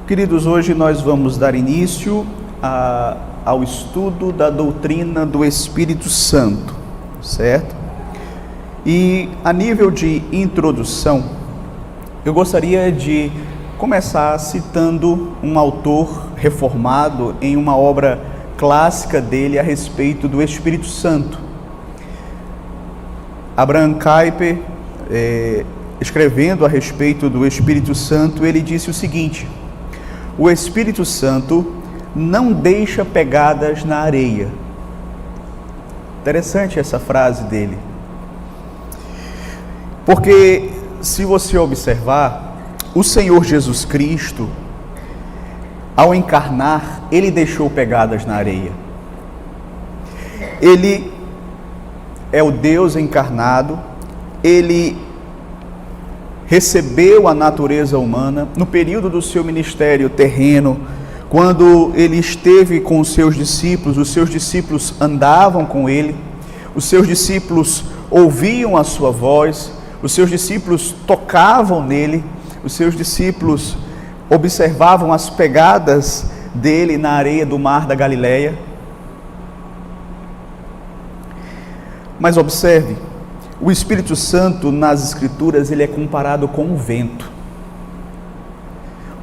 Queridos, hoje nós vamos dar início ao estudo da doutrina do Espírito Santo, certo? E a nível de introdução, eu gostaria de começar citando um autor reformado em uma obra clássica dele a respeito do Espírito Santo. Abraham Kuyper, escrevendo a respeito do Espírito Santo, ele disse o seguinte: o Espírito Santo não deixa pegadas na areia. Interessante essa frase dele. Porque, se você observar, o Senhor Jesus Cristo, ao encarnar, ele deixou pegadas na areia. Ele é o Deus encarnado, ele recebeu a natureza humana no período do seu ministério terreno, quando ele esteve com os seus discípulos andavam com ele, os seus discípulos ouviam a sua voz, os seus discípulos tocavam nele, os seus discípulos observavam as pegadas dele na areia do mar da Galileia. Mas observe, o Espírito Santo nas Escrituras ele é comparado com um vento.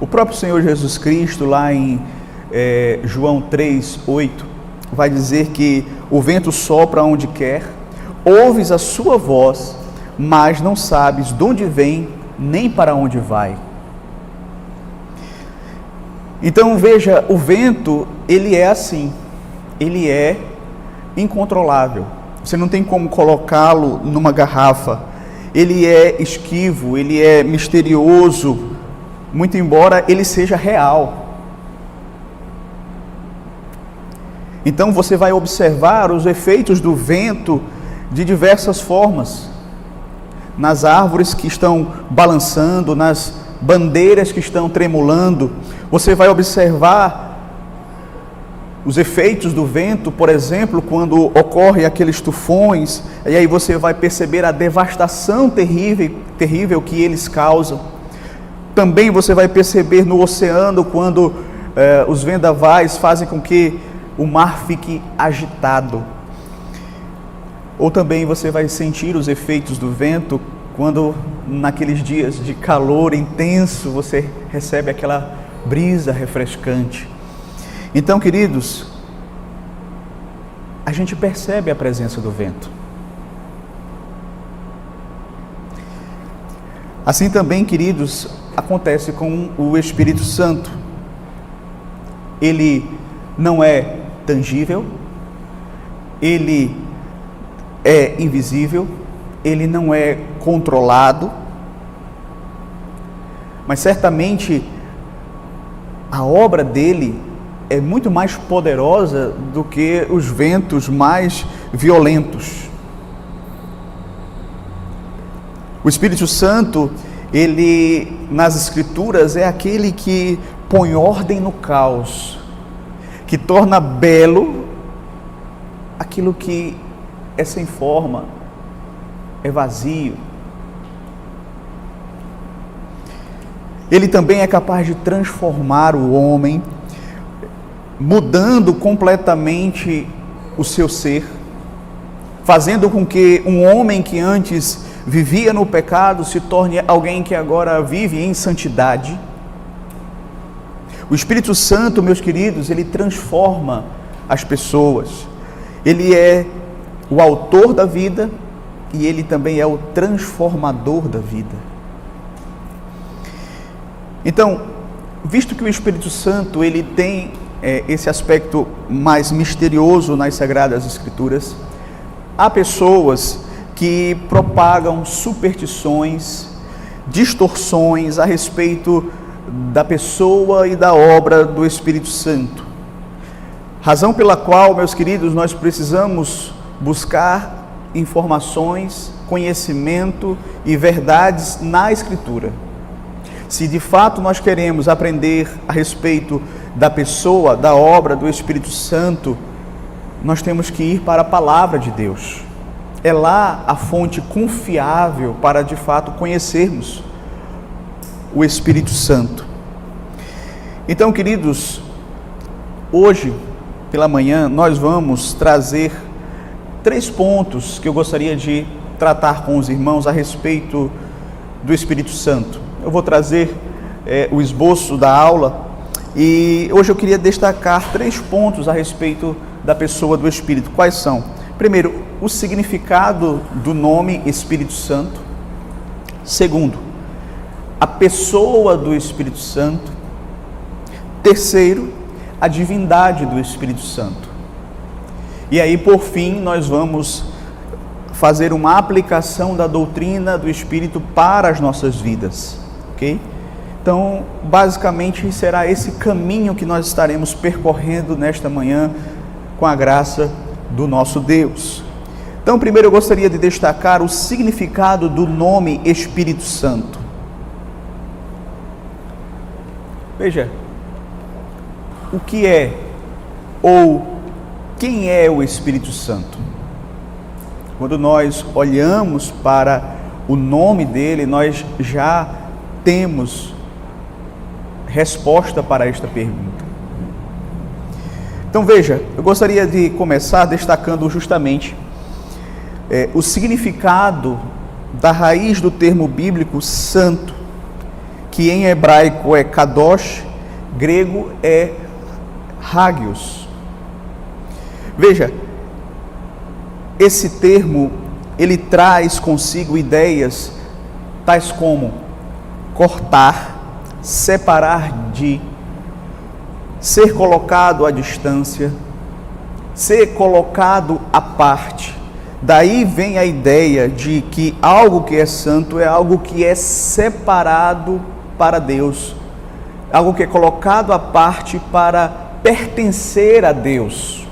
O próprio Senhor Jesus Cristo, lá em João 3:8, vai dizer que o vento sopra onde quer, ouves a sua voz, mas não sabes de onde vem nem para onde vai. Então veja, o vento ele é assim, ele é incontrolável. Você não tem como colocá-lo numa garrafa. Ele é esquivo, ele é misterioso, muito embora ele seja real. Então você vai observar os efeitos do vento de diversas formas. Nas árvores que estão balançando, nas bandeiras que estão tremulando. Você vai observar os efeitos do vento, por exemplo, quando ocorrem aqueles tufões, e aí você vai perceber a devastação terrível que eles causam. Também você vai perceber no oceano, quando os vendavais fazem com que o mar fique agitado. Ou também você vai sentir os efeitos do vento, quando naqueles dias de calor intenso, você recebe aquela brisa refrescante. Então, queridos, a gente percebe a presença do vento. Assim também, queridos, acontece com o Espírito Santo. Ele não é tangível, ele é invisível, ele não é controlado, mas certamente a obra dele é muito mais poderosa do que os ventos mais violentos. O Espírito Santo, ele nas Escrituras é aquele que põe ordem no caos, que torna belo aquilo que é sem forma, é vazio. Ele também é capaz de transformar o homem, mudando completamente o seu ser, fazendo com que um homem que antes vivia no pecado se torne alguém que agora vive em santidade. O Espírito Santo, meus queridos, ele transforma as pessoas. Ele é o autor da vida e ele também é o transformador da vida. Então, visto que o Espírito Santo ele tem esse aspecto mais misterioso nas Sagradas Escrituras, há pessoas que propagam superstições, distorções a respeito da pessoa e da obra do Espírito Santo. Razão pela qual, meus queridos, nós precisamos buscar informações, conhecimento e verdades na Escritura. Se de fato nós queremos aprender a respeito da pessoa, da obra do Espírito Santo, nós temos que ir para a palavra de Deus. É lá a fonte confiável para de fato conhecermos o Espírito Santo. Então, queridos, hoje pela manhã nós vamos trazer 3 pontos que eu gostaria de tratar com os irmãos a respeito do Espírito Santo. Eu vou trazer o esboço da aula e hoje eu queria destacar 3 pontos a respeito da pessoa do Espírito. Quais são? Primeiro, o significado do nome Espírito Santo. Segundo, a pessoa do Espírito Santo. Terceiro, a divindade do Espírito Santo. E aí, por fim, nós vamos fazer uma aplicação da doutrina do Espírito para as nossas vidas, ok? Então, basicamente, será esse caminho que nós estaremos percorrendo nesta manhã com a graça do nosso Deus. Então, primeiro eu gostaria de destacar o significado do nome Espírito Santo. Veja, o que é ou quem é o Espírito Santo? Quando nós olhamos para o nome dele, nós já temos resposta para esta pergunta. Então veja, eu gostaria de começar destacando justamente o significado da raiz do termo bíblico santo, que em hebraico é kadosh, grego é hagios. Veja, esse termo, ele traz consigo ideias tais como cortar, separar de, ser colocado à distância, ser colocado à parte. Daí vem a ideia de que algo que é santo é algo que é separado para Deus, algo que é colocado à parte para pertencer a Deus.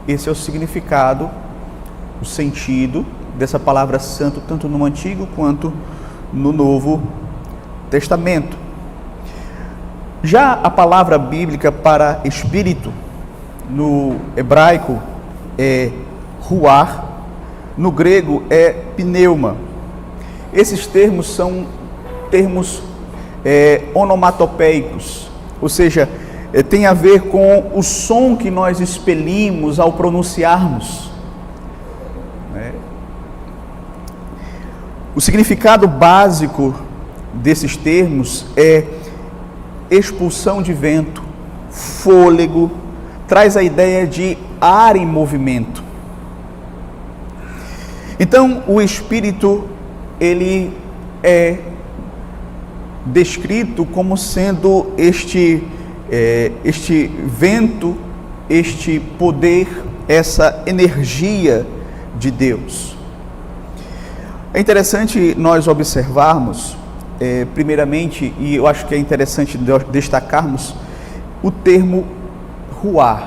Esse é o significado, o sentido dessa palavra santo, tanto no Antigo quanto no Novo Testamento. Já a palavra bíblica para espírito, no hebraico é ruach, no grego é pneuma. Esses termos são termos onomatopeicos, ou seja, tem a ver com o som que nós expelimos ao pronunciarmos. O significado básico desses termos é expulsão de vento, fôlego, traz a ideia de ar em movimento. Então, o Espírito, ele é descrito como sendo este vento, este poder, essa energia de Deus. É interessante nós observarmos, primeiramente, e eu acho que é interessante destacarmos o termo ruach,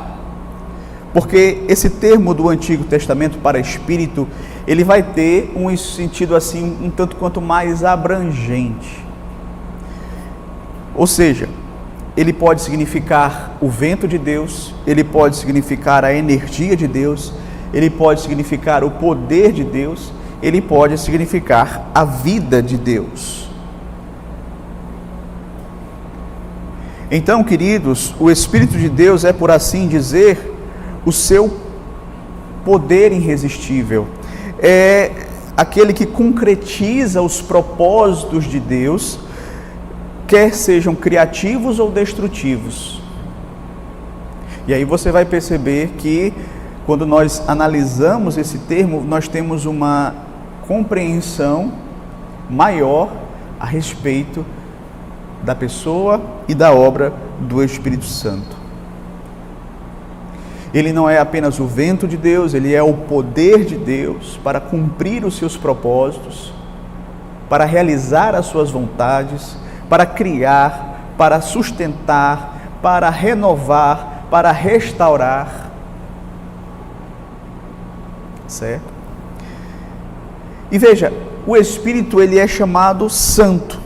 porque esse termo do Antigo Testamento para espírito, ele vai ter um sentido assim, um tanto quanto mais abrangente. Ou seja, ele pode significar o vento de Deus, ele pode significar a energia de Deus, ele pode significar o poder de Deus, ele pode significar a vida de Deus. Então, queridos, o Espírito de Deus é, por assim dizer, o seu poder irresistível. É aquele que concretiza os propósitos de Deus, quer sejam criativos ou destrutivos. E aí você vai perceber que, quando nós analisamos esse termo, nós temos uma compreensão maior a respeito da pessoa e da obra do Espírito Santo. Ele não é apenas o vento de Deus, ele é o poder de Deus para cumprir os seus propósitos, para realizar as suas vontades, para criar, para sustentar, para renovar, para restaurar. Certo? E veja, o Espírito, ele é chamado santo.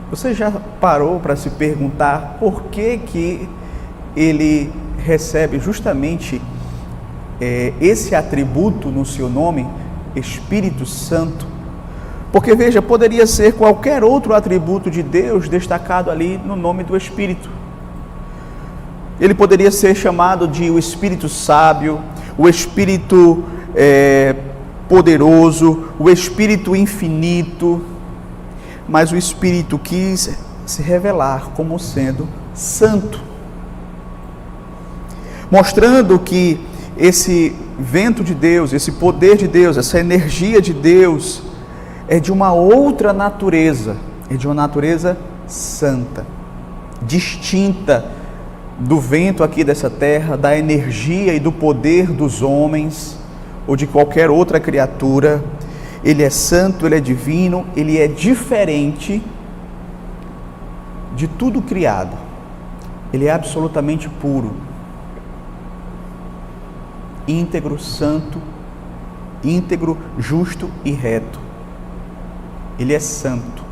Você já parou para se perguntar por que ele recebe justamente esse atributo no seu nome, Espírito Santo? Porque veja, poderia ser qualquer outro atributo de Deus destacado ali no nome do Espírito. Ele poderia ser chamado de o Espírito sábio, o Espírito poderoso, o Espírito infinito, mas o Espírito quis se revelar como sendo santo, mostrando que esse vento de Deus, esse poder de Deus, essa energia de Deus é de uma outra natureza, é de uma natureza santa, distinta do vento aqui dessa terra, da energia e do poder dos homens ou de qualquer outra criatura. Ele é santo, ele é divino, ele é diferente de tudo criado. Ele é absolutamente puro, íntegro, santo, íntegro, justo e reto. Ele é santo.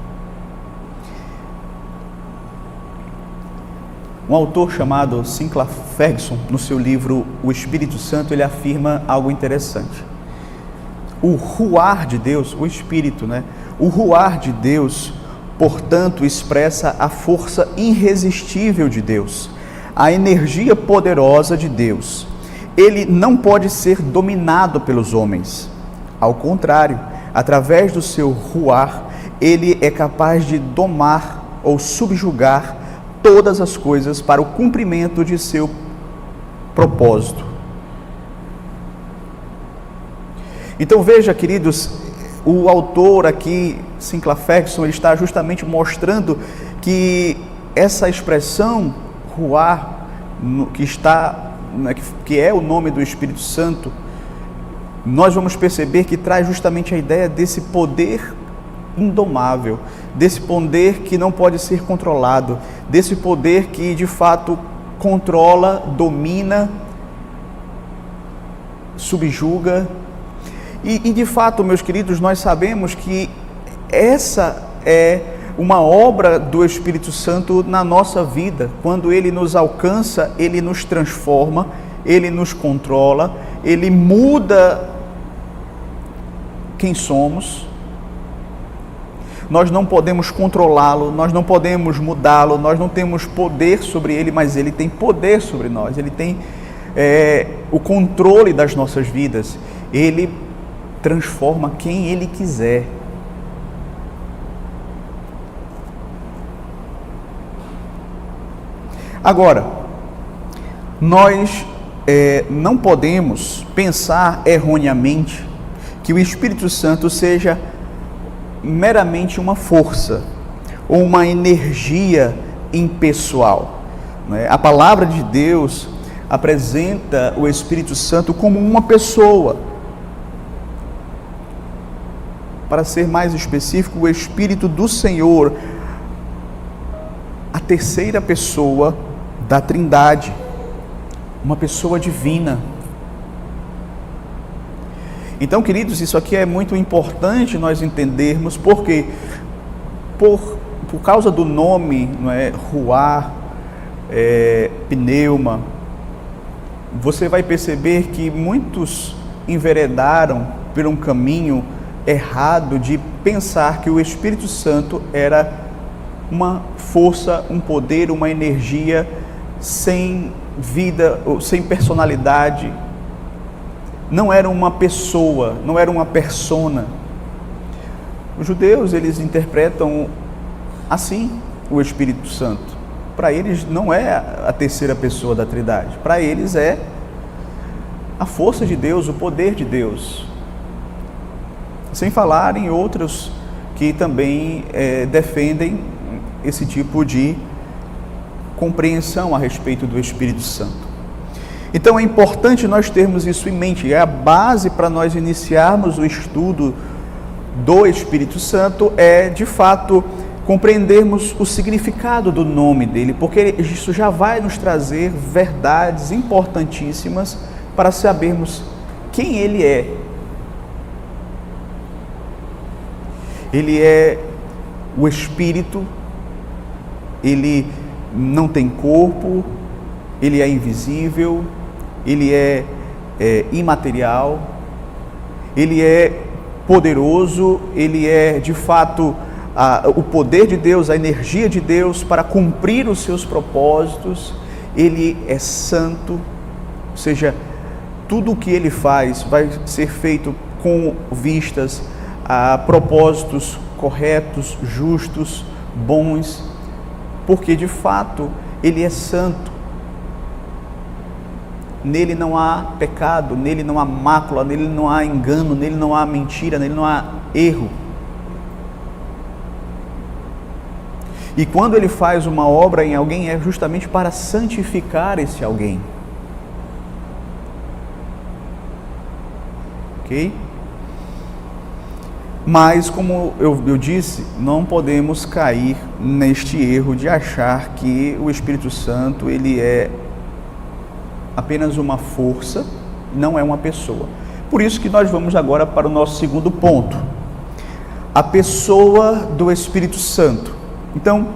Um autor chamado Sinclair Ferguson, no seu livro O Espírito Santo, ele afirma algo interessante. O ruar de Deus, o Espírito, o ruar de Deus, portanto, expressa a força irresistível de Deus, a energia poderosa de Deus. Ele não pode ser dominado pelos homens. Ao contrário, através do seu ruar, ele é capaz de domar ou subjugar todas as coisas para o cumprimento de seu propósito. Então veja, queridos, o autor aqui, Sinclair Ferguson, ele está justamente mostrando que essa expressão ruar, que é o nome do Espírito Santo, nós vamos perceber que traz justamente a ideia desse poder indomável, desse poder que não pode ser controlado, desse poder que de fato controla, domina, subjuga. E de fato, meus queridos, nós sabemos que essa é uma obra do Espírito Santo na nossa vida. Quando ele nos alcança, ele nos transforma, ele nos controla, ele muda quem somos. Nós não podemos controlá-lo, nós não podemos mudá-lo, nós não temos poder sobre ele, mas ele tem poder sobre nós, ele tem o controle das nossas vidas, ele transforma quem ele quiser. Agora, nós não podemos pensar erroneamente que o Espírito Santo seja meramente uma força ou uma energia impessoal. A palavra de Deus apresenta o Espírito Santo como uma pessoa. Para ser mais específico, o Espírito do Senhor, a terceira pessoa da Trindade, uma pessoa divina. Então, queridos, isso aqui é muito importante nós entendermos, porque por causa do nome, ruar, pneuma, você vai perceber que muitos enveredaram por um caminho errado de pensar que o Espírito Santo era uma força, um poder, uma energia sem vida, sem personalidade. Não era uma pessoa, não era uma persona. Os judeus, eles interpretam assim o Espírito Santo. Para eles não é a terceira pessoa da Trindade. Para eles é a força de Deus, o poder de Deus. Sem falar em outros que também defendem esse tipo de compreensão a respeito do Espírito Santo. Então é importante nós termos isso em mente, é a base para nós iniciarmos o estudo do Espírito Santo, é de fato compreendermos o significado do nome dele, porque isso já vai nos trazer verdades importantíssimas para sabermos quem ele é. Ele é o Espírito, ele não tem corpo, ele é invisível, ele é imaterial, ele é poderoso, ele é de fato o poder de Deus, a energia de Deus para cumprir os seus propósitos. Ele é santo, ou seja, tudo o que ele faz vai ser feito com vistas a propósitos corretos, justos, bons, porque de fato ele é santo. Nele não há pecado, nele não há mácula, nele não há engano, nele não há mentira, nele não há erro. E quando ele faz uma obra em alguém, é justamente para santificar esse alguém. Ok? Mas, como eu disse, não podemos cair neste erro de achar que o Espírito Santo ele é apenas uma força, não é uma pessoa. Por isso que nós vamos agora para o nosso segundo ponto, a pessoa do Espírito Santo. Então,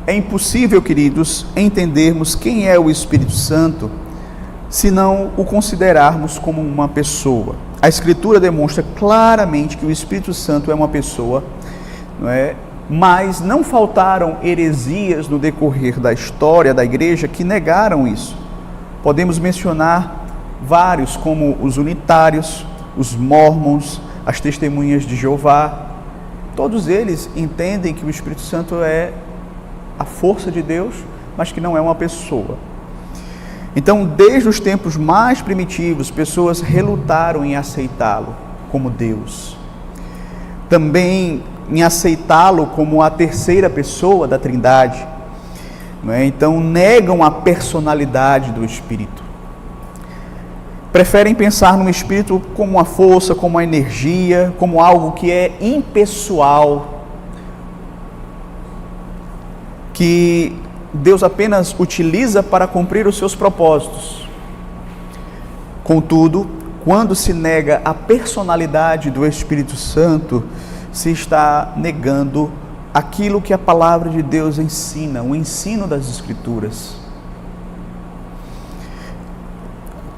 é impossível, queridos, entendermos quem é o Espírito Santo se não o considerarmos como uma pessoa. A Escritura demonstra claramente que o Espírito Santo é uma pessoa, não é? Mas não faltaram heresias no decorrer da história da igreja que negaram isso. Podemos mencionar vários, como os unitários, os mórmons, as testemunhas de Jeová. Todos eles entendem que o Espírito Santo é a força de Deus, mas que não é uma pessoa. Então, desde os tempos mais primitivos, pessoas relutaram em aceitá-lo como Deus. Também em aceitá-lo como a terceira pessoa da Trindade. Não é? Então, negam a personalidade do Espírito. Preferem pensar no Espírito como uma força, como uma energia, como algo que é impessoal, que Deus apenas utiliza para cumprir os seus propósitos. Contudo, quando se nega a personalidade do Espírito Santo, se está negando aquilo que a palavra de Deus ensina, o ensino das Escrituras.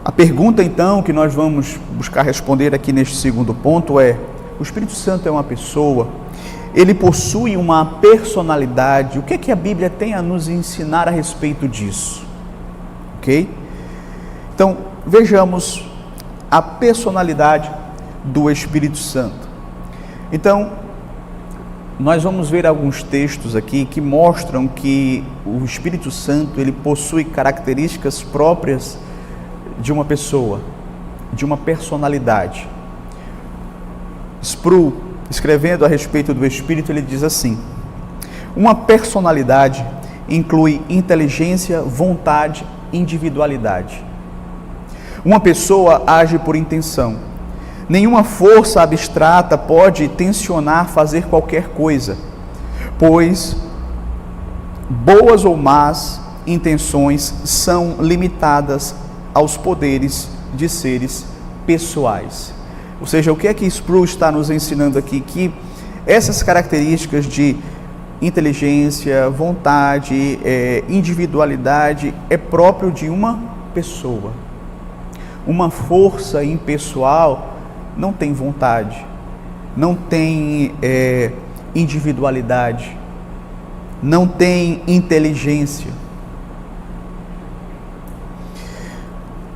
A pergunta, então, que nós vamos buscar responder aqui neste segundo ponto é: o Espírito Santo é uma pessoa? Ele possui uma personalidade? O que é que a Bíblia tem a nos ensinar a respeito disso? Ok? Então, vejamos a personalidade do Espírito Santo. Então, nós vamos ver alguns textos aqui que mostram que o Espírito Santo, ele possui características próprias de uma pessoa, de uma personalidade. Sproul, escrevendo a respeito do Espírito, ele diz assim: uma personalidade inclui inteligência, vontade, individualidade. Uma pessoa age por intenção. Nenhuma força abstrata pode tensionar fazer qualquer coisa, pois boas ou más intenções são limitadas aos poderes de seres pessoais. Ou seja, o que é que Sproul está nos ensinando aqui? Que essas características de inteligência, vontade, individualidade é próprio de uma pessoa. Uma força impessoal não tem vontade, não tem individualidade, não tem inteligência.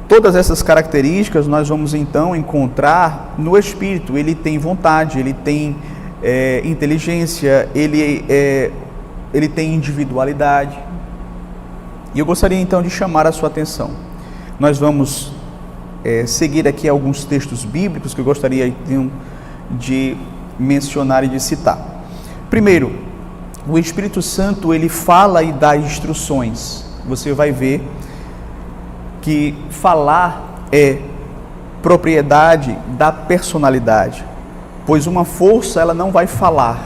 Todas essas características nós vamos então encontrar no Espírito. Ele tem vontade, ele tem inteligência, ele tem individualidade. E eu gostaria então de chamar a sua atenção. Nós vamos seguir aqui alguns textos bíblicos que eu gostaria de mencionar e de citar. Primeiro, o Espírito Santo, ele fala e dá instruções. Você vai ver que falar é propriedade da personalidade, pois uma força ela não vai falar.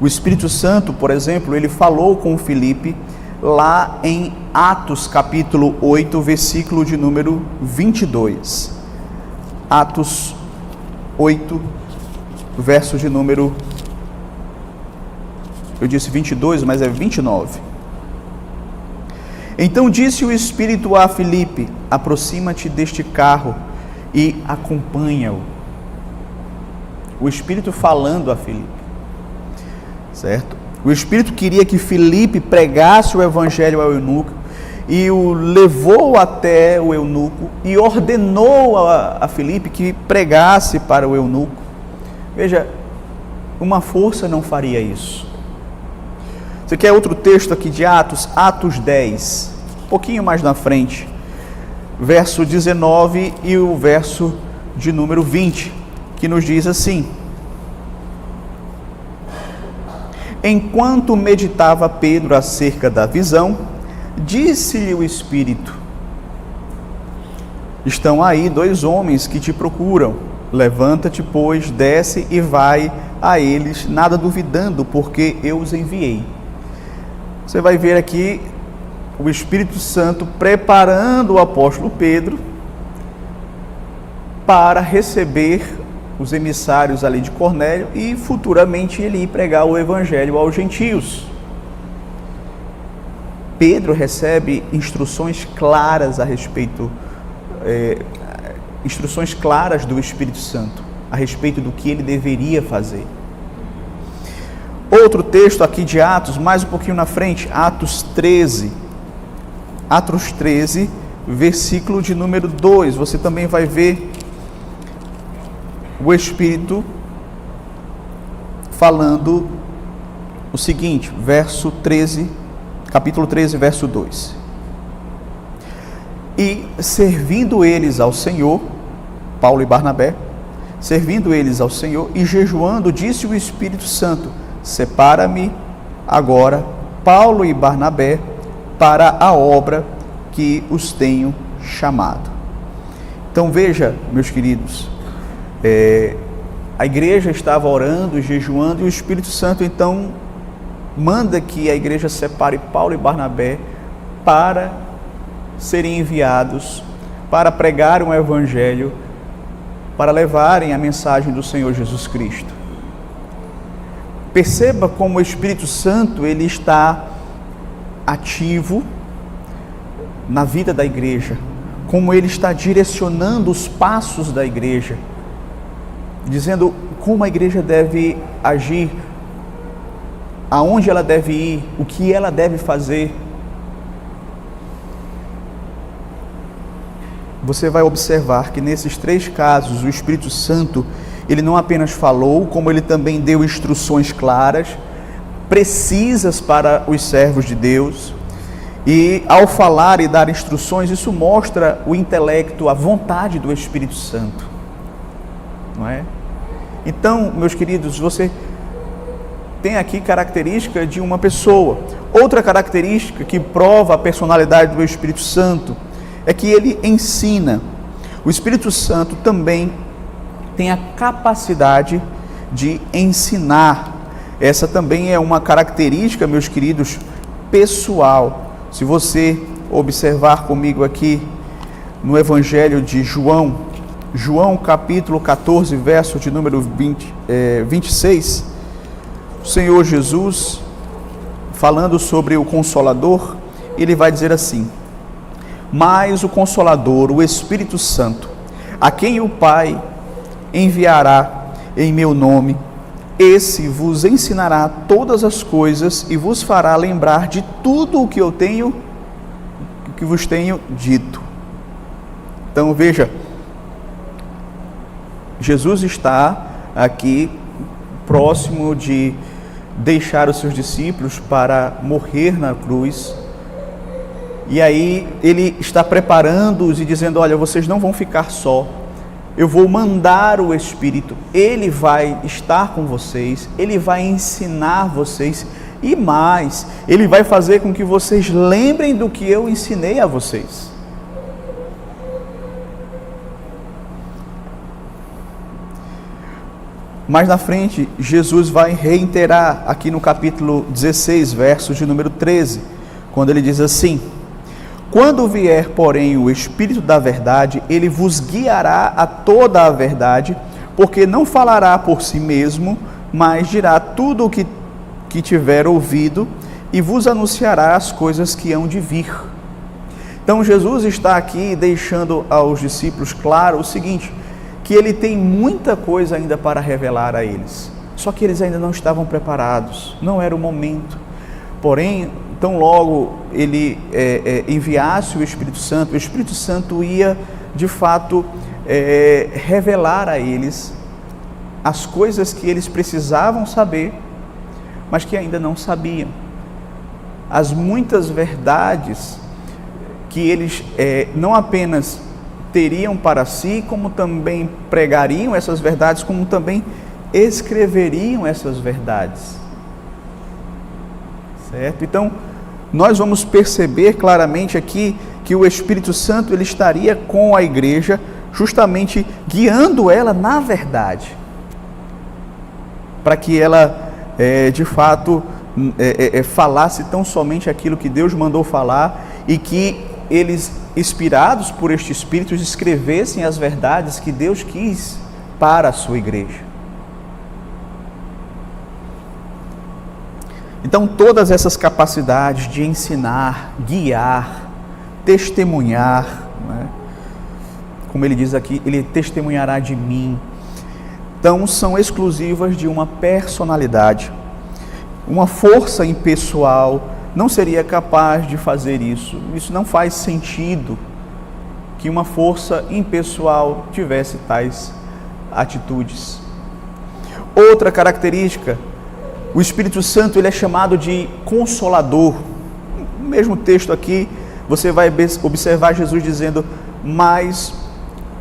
O Espírito Santo, por exemplo, ele falou com Filipe lá em Atos capítulo 8, versículo de número 22. Atos 8, verso de número, eu disse 22, mas é 29. Então disse o Espírito a Filipe: aproxima-te deste carro e acompanha-o. O Espírito falando a Filipe, certo? O Espírito queria que Filipe pregasse o evangelho ao eunuco e o levou até o eunuco e ordenou a Filipe que pregasse para o eunuco. Veja, uma força não faria isso. Você quer outro texto aqui de Atos? Atos 10, um pouquinho mais na frente, verso 19 e o verso de número 20, que nos diz assim: enquanto meditava Pedro acerca da visão, disse-lhe o Espírito: estão aí 2 homens que te procuram. Levanta-te, pois, desce e vai a eles, nada duvidando, porque eu os enviei. Você vai ver aqui o Espírito Santo preparando o apóstolo Pedro para receber os emissários ali de Cornélio e futuramente ele ir pregar o evangelho aos gentios. Pedro recebe instruções claras a respeito, instruções claras do Espírito Santo, a respeito do que ele deveria fazer. Outro texto aqui de Atos, mais um pouquinho na frente, Atos 13, versículo de número 2, você também vai ver o Espírito falando o seguinte, verso 13, capítulo 13, verso 2. E servindo eles ao Senhor, Paulo e Barnabé, servindo eles ao Senhor e jejuando, disse o Espírito Santo: separa-me agora Paulo e Barnabé para a obra que os tenho chamado. Então veja, meus queridos, a igreja estava orando, jejuando, e o Espírito Santo então manda que a igreja separe Paulo e Barnabé para serem enviados, para pregar um evangelho, para levarem a mensagem do Senhor Jesus Cristo. Perceba como o Espírito Santo ele está ativo na vida da igreja, como ele está direcionando os passos da igreja, dizendo como a igreja deve agir, aonde ela deve ir, o que ela deve fazer. Você vai observar que nesses 3 casos o Espírito Santo ele não apenas falou, como ele também deu instruções claras, precisas para os servos de Deus. E ao falar e dar instruções, isso mostra o intelecto, a vontade do Espírito Santo, não é? Então, meus queridos, você tem aqui característica de uma pessoa. Outra característica que prova a personalidade do Espírito Santo é que ele ensina. O Espírito Santo também tem a capacidade de ensinar. Essa também é uma característica, meus queridos, pessoal. Se você observar comigo aqui no Evangelho de João, capítulo 14, verso de número 26, o Senhor Jesus, falando sobre o Consolador, ele vai dizer assim: mas o Consolador, o Espírito Santo, a quem o Pai enviará em meu nome, esse vos ensinará todas as coisas e vos fará lembrar de tudo o que vos tenho dito. Então veja, Jesus está aqui próximo de deixar os seus discípulos para morrer na cruz. E aí ele está preparando-os e dizendo: olha, vocês não vão ficar só. Eu vou mandar o Espírito, ele vai estar com vocês, ele vai ensinar vocês e mais, ele vai fazer com que vocês lembrem do que eu ensinei a vocês. Mais na frente, Jesus vai reiterar aqui no capítulo 16, verso de número 13, quando ele diz assim: quando vier, porém, o Espírito da verdade, ele vos guiará a toda a verdade, porque não falará por si mesmo, mas dirá tudo o que tiver ouvido e vos anunciará as coisas que hão de vir. Então Jesus está aqui deixando aos discípulos claro o seguinte, que ele tem muita coisa ainda para revelar a eles. Só que eles ainda não estavam preparados, não era o momento. Porém, tão logo ele enviasse o Espírito Santo ia, de fato, revelar a eles as coisas que eles precisavam saber, mas que ainda não sabiam. As muitas verdades que eles não apenas teriam para si, como também pregariam essas verdades, como também escreveriam essas verdades. Certo? Então, nós vamos perceber claramente aqui que o Espírito Santo ele estaria com a igreja, justamente guiando ela na verdade, para que ela, de fato, falasse tão somente aquilo que Deus mandou falar e que eles, inspirados por este Espírito, escrevessem as verdades que Deus quis para a sua igreja. Então, todas essas capacidades de ensinar, guiar, testemunhar, né? Como ele diz aqui, ele testemunhará de mim. Então, são exclusivas de uma personalidade. Uma força impessoal não seria capaz de fazer isso. Isso não faz sentido que uma força impessoal tivesse tais atitudes. Outra característica, o Espírito Santo ele é chamado de Consolador. No mesmo texto aqui, você vai observar Jesus dizendo: mas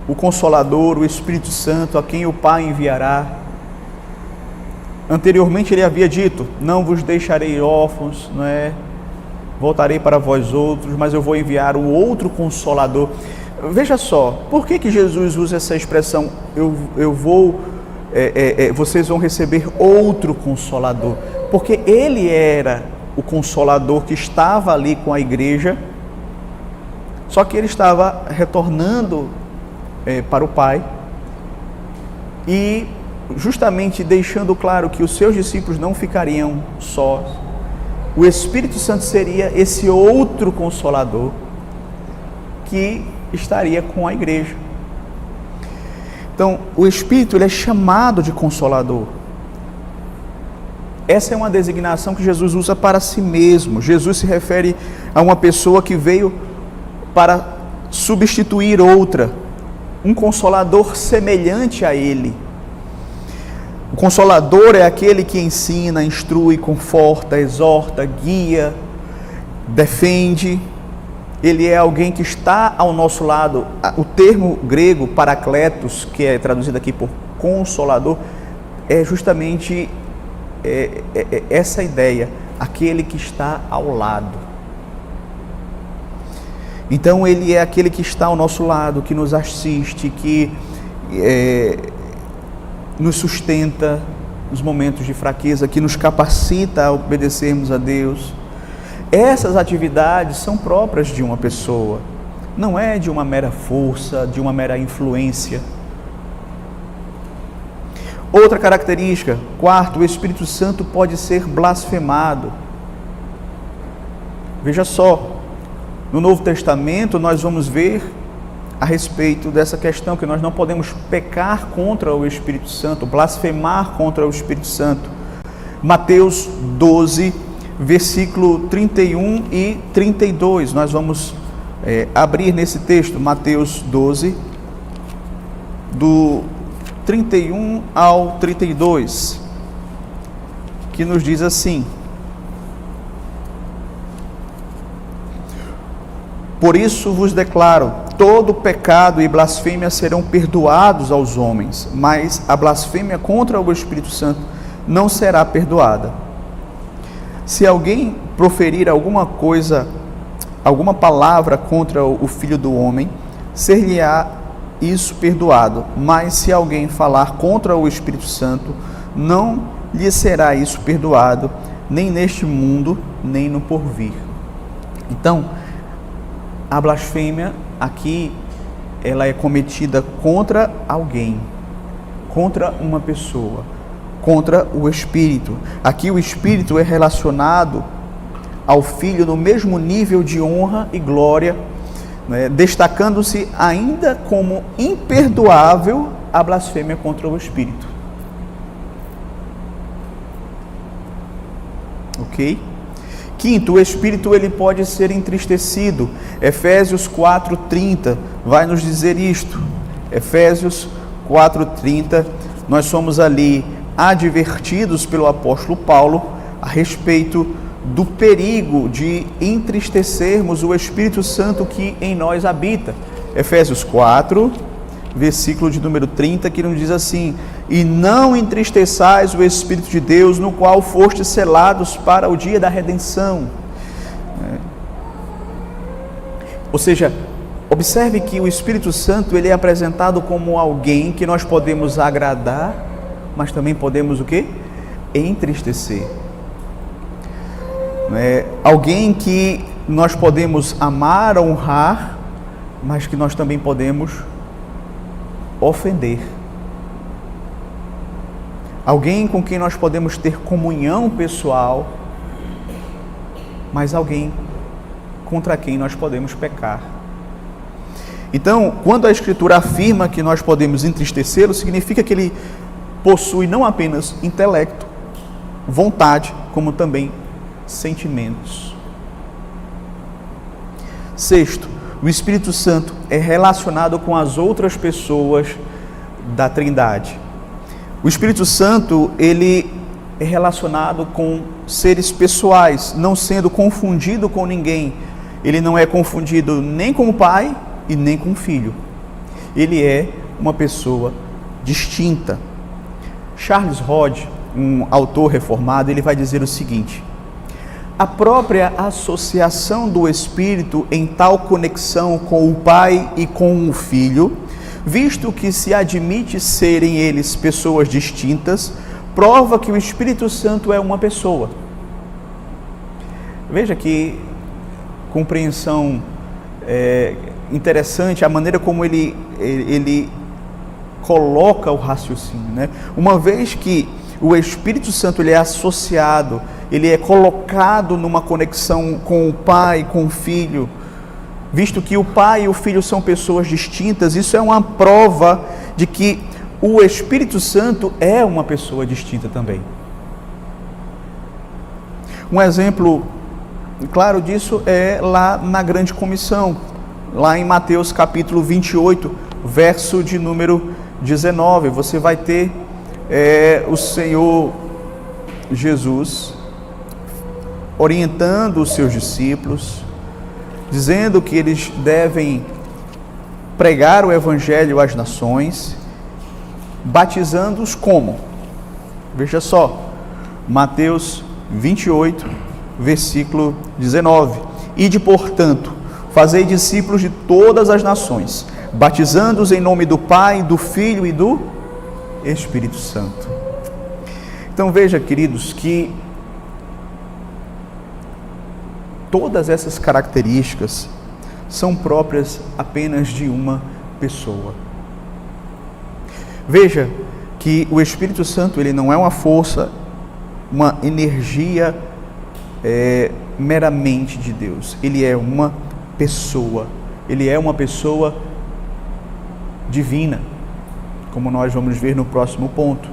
o Consolador, o Espírito Santo, a quem o Pai enviará. Anteriormente ele havia dito: não vos deixarei órfãos, não é? Voltarei para vós outros, mas eu vou enviar o outro Consolador. Veja só, por que Jesus usa essa expressão, vocês vão receber outro Consolador? Porque ele era o Consolador que estava ali com a igreja, só que ele estava retornando para o Pai e justamente deixando claro que os seus discípulos não ficariam sós. O Espírito Santo seria esse outro Consolador que estaria com a igreja. Então, o Espírito ele é chamado de Consolador. Essa é uma designação que Jesus usa para si mesmo. Jesus se refere a uma pessoa que veio para substituir outra, um Consolador semelhante a ele. O Consolador é aquele que ensina, instrui, conforta, exorta, guia, defende. Ele é alguém que está ao nosso lado. O termo grego parakletos, que é traduzido aqui por Consolador, é justamente essa ideia, aquele que está ao lado. Então ele é aquele que está ao nosso lado, que nos assiste, que nos sustenta nos momentos de fraqueza, que nos capacita a obedecermos a Deus. Essas atividades são próprias de uma pessoa, não é de uma mera força, de uma mera influência. Outra característica, quarto, o Espírito Santo pode ser blasfemado. Veja só, no Novo Testamento nós vamos ver a respeito dessa questão, que nós não podemos pecar contra o Espírito Santo, blasfemar contra o Espírito Santo. Mateus 12, versículo 31 e 32, nós vamos abrir nesse texto, Mateus 12, do 31 ao 32, que nos diz assim: por isso vos declaro, todo pecado e blasfêmia serão perdoados aos homens, mas a blasfêmia contra o Espírito Santo não será perdoada. Se alguém proferir alguma palavra contra o Filho do Homem, ser-lhe-á isso perdoado, mas se alguém falar contra o Espírito Santo, não lhe será isso perdoado, nem neste mundo, nem no porvir. Então, a blasfêmia aqui, ela é cometida contra alguém, contra uma pessoa, contra o Espírito. Aqui o Espírito é relacionado ao Filho no mesmo nível de honra e glória, né, destacando-se ainda como imperdoável a blasfêmia contra o Espírito. Ok? Quinto, o Espírito ele pode ser entristecido. Efésios 4:30 vai nos dizer isto. Efésios 4:30, nós somos ali advertidos pelo apóstolo Paulo a respeito do perigo de entristecermos o Espírito Santo que em nós habita. Efésios 4, versículo de número 30, que nos diz assim: e não entristeçais o Espírito de Deus, no qual fostes selados para o dia da redenção. Ou seja, observe que o Espírito Santo ele é apresentado como alguém que nós podemos agradar, mas também podemos o quê? Entristecer. Alguém que nós podemos amar, honrar, mas que nós também podemos ofender. Alguém com quem nós podemos ter comunhão pessoal, mas alguém contra quem nós podemos pecar. Então, quando a Escritura afirma que nós podemos entristecê-lo, significa que ele possui não apenas intelecto, vontade, como também sentimentos. Sexto, o Espírito Santo é relacionado com as outras pessoas da Trindade. O Espírito Santo, ele é relacionado com seres pessoais, não sendo confundido com ninguém. Ele não é confundido nem com o Pai e nem com o Filho. Ele é uma pessoa distinta. Charles Hodge, um autor reformado, ele vai dizer o seguinte: a própria associação do Espírito em tal conexão com o Pai e com o Filho, visto que se admite serem eles pessoas distintas, prova que o Espírito Santo é uma pessoa. Veja que compreensão interessante, a maneira como ele coloca o raciocínio, né? Uma vez que o Espírito Santo ele é associado, ele é colocado numa conexão com o Pai, com o Filho, visto que o Pai e o Filho são pessoas distintas, isso é uma prova de que o Espírito Santo é uma pessoa distinta também. Um exemplo claro disso é lá na Grande Comissão, lá em Mateus capítulo 28, verso de número 19, você vai ter o Senhor Jesus orientando os seus discípulos, dizendo que eles devem pregar o Evangelho às nações, batizando-os como? Veja só, Mateus 28, versículo 19. Ide, portanto, fazei discípulos de todas as nações, batizando-os em nome do Pai, do Filho e do Espírito Santo. Então veja, queridos, que todas essas características são próprias apenas de uma pessoa. Veja que o Espírito Santo ele não é uma força, uma energia meramente de Deus. Ele é uma pessoa. Ele é uma pessoa divina, como nós vamos ver no próximo ponto.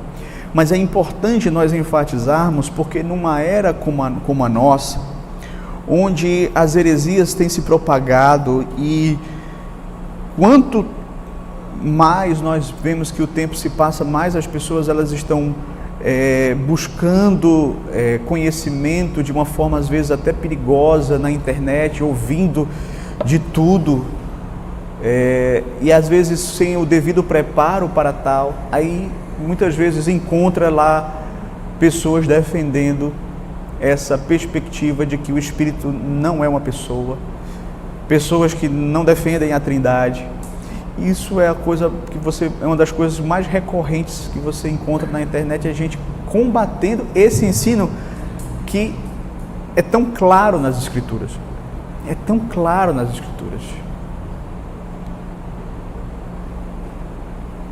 Mas é importante nós enfatizarmos, porque numa era como a nossa, onde as heresias têm se propagado e quanto mais nós vemos que o tempo se passa, mais as pessoas elas estão buscando conhecimento de uma forma às vezes até perigosa na internet, ouvindo de tudo, e às vezes sem o devido preparo para tal. Aí muitas vezes encontra lá pessoas defendendo essa perspectiva de que o Espírito não é uma pessoa, pessoas que não defendem a Trindade. Isso é uma das coisas mais recorrentes que você encontra na internet, a gente combatendo esse ensino que é tão claro nas Escrituras. É tão claro nas Escrituras.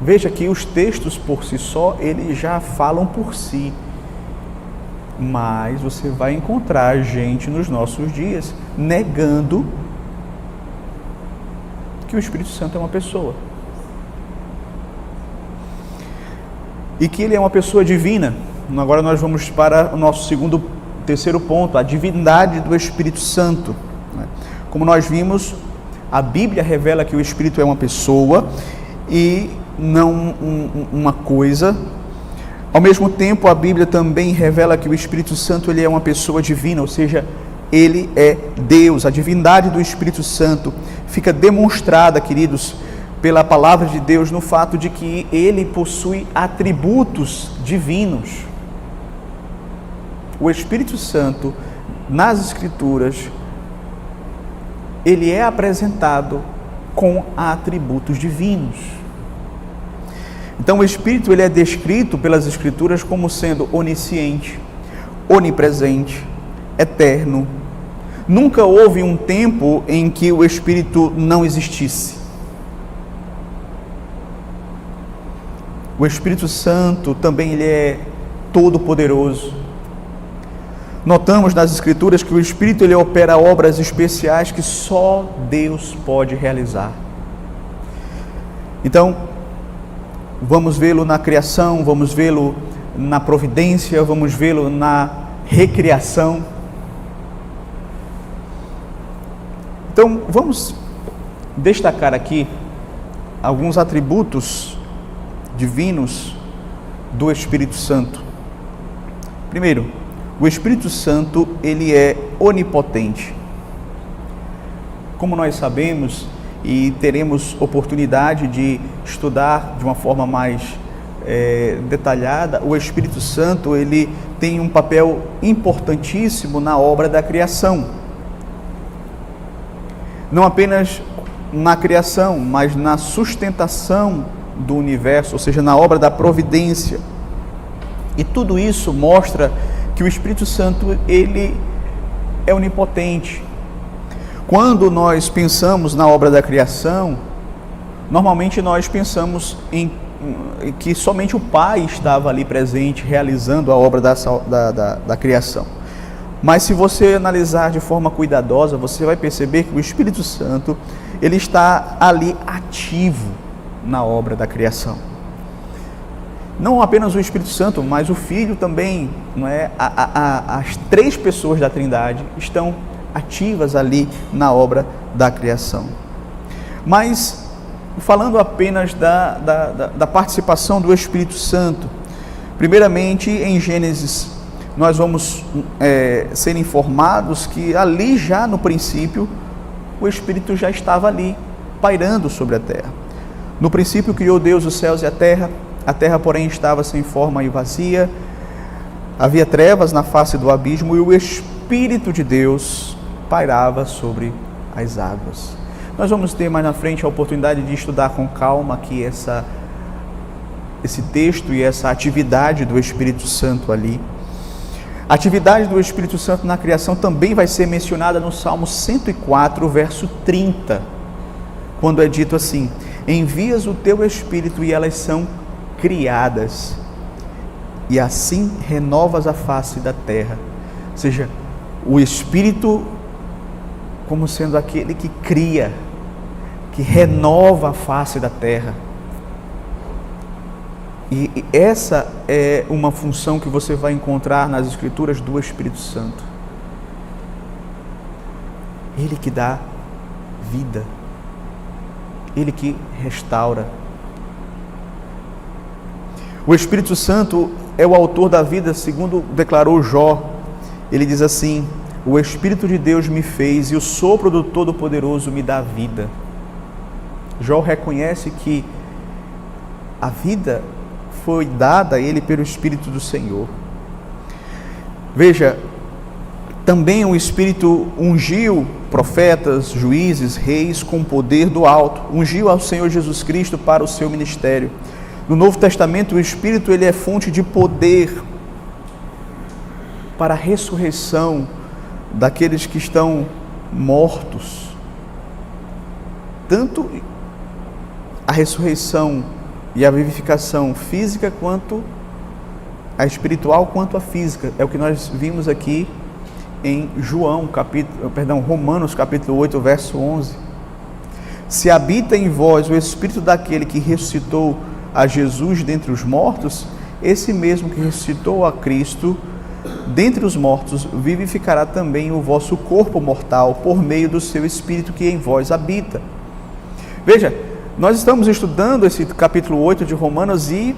Veja que os textos por si só, eles já falam por si. Mas você vai encontrar gente nos nossos dias negando que o Espírito Santo é uma pessoa. e que ele é uma pessoa divina. Agora nós vamos para o nosso terceiro ponto, a divindade do Espírito Santo. Como nós vimos, a Bíblia revela que o Espírito é uma pessoa e não uma coisa. Ao mesmo tempo, a Bíblia também revela que o Espírito Santo ele é uma pessoa divina, ou seja, ele é Deus. A divindade do Espírito Santo fica demonstrada, queridos, pela palavra de Deus no fato de que ele possui atributos divinos. O Espírito Santo, nas Escrituras, ele é apresentado com atributos divinos. Então o Espírito ele é descrito pelas Escrituras como sendo onisciente, onipresente, eterno. Nunca houve um tempo em que o Espírito não existisse. O Espírito Santo também ele é todo-poderoso. Notamos nas Escrituras que o Espírito ele opera obras especiais que só Deus pode realizar. Então, vamos vê-lo na criação, vamos vê-lo na providência, vamos vê-lo na recriação. Então, vamos destacar aqui alguns atributos divinos do Espírito Santo. Primeiro, o Espírito Santo, ele é onipotente. Como nós sabemos e teremos oportunidade de estudar de uma forma mais detalhada, o Espírito Santo, ele tem um papel importantíssimo na obra da criação. Não apenas na criação, mas na sustentação do universo, ou seja, na obra da providência. E tudo isso mostra que o Espírito Santo, ele é onipotente. Quando nós pensamos na obra da criação, normalmente nós pensamos em que somente o Pai estava ali presente, realizando a obra da criação. Mas se você analisar de forma cuidadosa, você vai perceber que o Espírito Santo, ele está ali ativo na obra da criação. Não apenas o Espírito Santo, mas o Filho também, não é? As três pessoas da Trindade estão ativas ali na obra da criação. Mas, falando apenas da participação do Espírito Santo, primeiramente em Gênesis, nós vamos ser informados que ali já no princípio, o Espírito já estava ali, pairando sobre a terra. No princípio criou Deus os céus e a terra, porém, estava sem forma e vazia, havia trevas na face do abismo e o Espírito de Deus pairava sobre as águas. Nós vamos ter mais na frente a oportunidade de estudar com calma aqui esse texto e essa atividade do Espírito Santo ali. A atividade do Espírito Santo na criação também vai ser mencionada no Salmo 104, verso 30, quando é dito assim: envias o teu Espírito e elas são criadas, e assim renovas a face da terra. Ou seja, o Espírito como sendo aquele que cria, que renova a face da terra. E essa é uma função que você vai encontrar nas Escrituras do Espírito Santo. Ele que dá vida, ele que restaura. O Espírito Santo é o autor da vida, segundo declarou Jó. Ele diz assim: o Espírito de Deus me fez e o sopro do Todo-Poderoso me dá vida. Jó reconhece que a vida foi dada a ele pelo Espírito do Senhor. Veja, também o Espírito ungiu profetas, juízes, reis com poder do alto. Ungiu ao Senhor Jesus Cristo para o seu ministério. No Novo Testamento, o Espírito ele é fonte de poder para a ressurreição daqueles que estão mortos. Tanto a ressurreição e a vivificação física, quanto a espiritual, quanto a física. É o que nós vimos aqui em Romanos capítulo 8, verso 11. Se habita em vós o Espírito daquele que ressuscitou a Jesus dentre os mortos, esse mesmo que ressuscitou a Cristo dentre os mortos, vivificará também o vosso corpo mortal, por meio do seu Espírito que em vós habita. Veja, nós estamos estudando esse capítulo 8 de Romanos e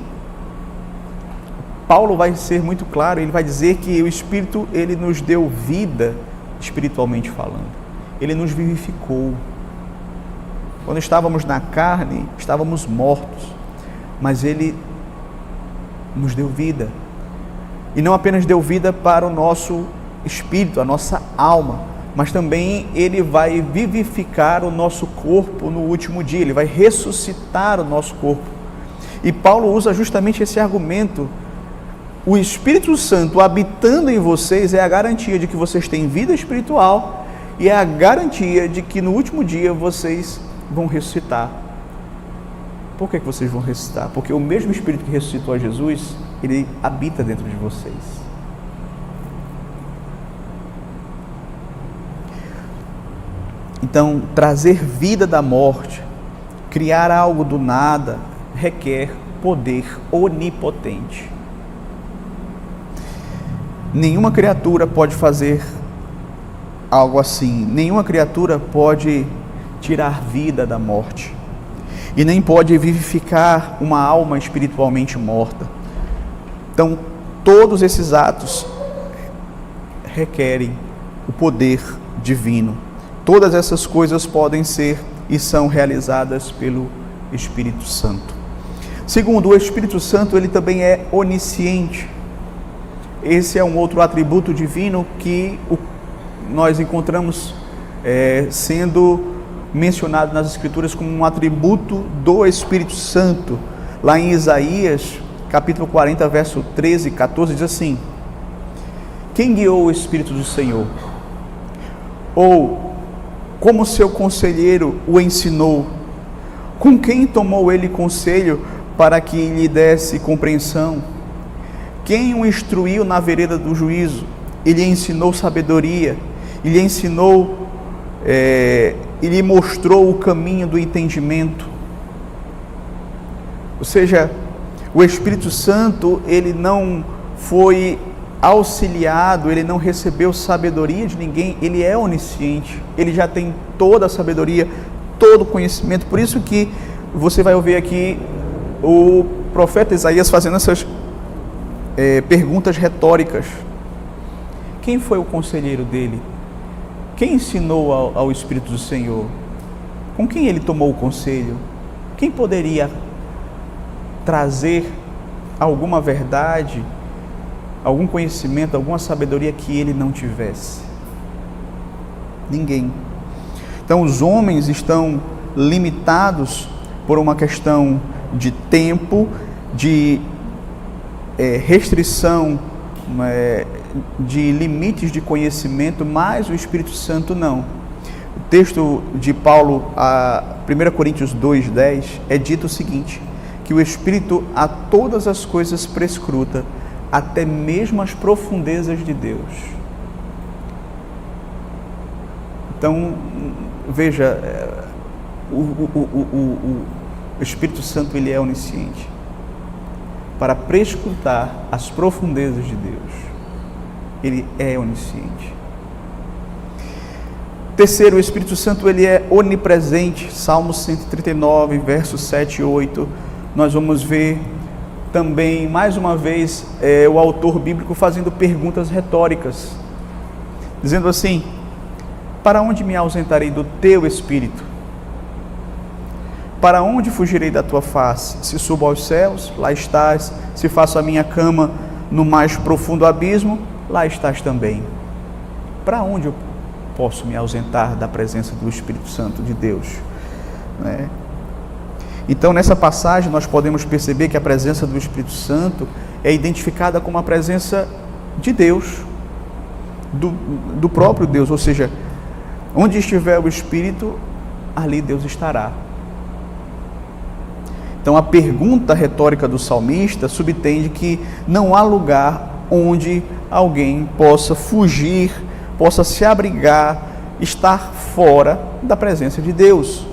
Paulo vai ser muito claro, ele vai dizer que o Espírito, ele nos deu vida, espiritualmente falando. Ele nos vivificou. Quando estávamos na carne, estávamos mortos, mas ele nos deu vida. E não apenas deu vida para o nosso espírito, a nossa alma, mas também ele vai vivificar o nosso corpo no último dia, ele vai ressuscitar o nosso corpo. E Paulo usa justamente esse argumento. O Espírito Santo habitando em vocês é a garantia de que vocês têm vida espiritual e é a garantia de que no último dia vocês vão ressuscitar. Por que vocês vão ressuscitar? Porque o mesmo Espírito que ressuscitou a Jesus, ele habita dentro de vocês. Então, trazer vida da morte, criar algo do nada, requer poder onipotente. Nenhuma criatura pode fazer algo assim. Nenhuma criatura pode tirar vida da morte. E nem pode vivificar uma alma espiritualmente morta. Então, todos esses atos requerem o poder divino. Todas essas coisas podem ser e são realizadas pelo Espírito Santo. Segundo, o Espírito Santo, ele também é onisciente. Esse é um outro atributo divino que nós encontramos sendo mencionado nas Escrituras como um atributo do Espírito Santo. Lá em Isaías, capítulo 40, verso 13 e 14, diz assim: quem guiou o Espírito do Senhor? Ou como seu conselheiro o ensinou? Com quem tomou ele conselho para que lhe desse compreensão? Quem o instruiu na vereda do juízo? Ele ensinou sabedoria, ele ensinou, ele mostrou o caminho do entendimento. Ou seja, o Espírito Santo, ele não foi auxiliado, ele não recebeu sabedoria de ninguém, ele é onisciente, ele já tem toda a sabedoria, todo o conhecimento. Por isso que você vai ouvir aqui o profeta Isaías fazendo essas perguntas retóricas. Quem foi o conselheiro dele? Quem ensinou ao Espírito do Senhor? Com quem ele tomou o conselho? Quem poderia trazer alguma verdade, algum conhecimento, alguma sabedoria que ele não tivesse? Ninguém. Então os homens estão limitados por uma questão de tempo, de restrição, de limites de conhecimento, mas o Espírito Santo não. O texto de Paulo, 1 Coríntios 2:10, é dito o seguinte: que o Espírito a todas as coisas prescruta, até mesmo as profundezas de Deus. Então, veja, o Espírito Santo, ele é onisciente para prescrutar as profundezas de Deus. Ele é onisciente. Terceiro, o Espírito Santo, ele é onipresente. Salmo 139, versos 7 e 8, nós vamos ver também, mais uma vez, o autor bíblico fazendo perguntas retóricas, dizendo assim: para onde me ausentarei do teu Espírito? Para onde fugirei da tua face? Se subo aos céus, lá estás. Se faço a minha cama no mais profundo abismo, lá estás também. Para onde eu posso me ausentar da presença do Espírito Santo de Deus? Então, nessa passagem, nós podemos perceber que a presença do Espírito Santo é identificada como a presença de Deus, do próprio Deus. Ou seja, onde estiver o Espírito, ali Deus estará. Então, a pergunta retórica do salmista subtende que não há lugar onde alguém possa fugir, possa se abrigar, estar fora da presença de Deus.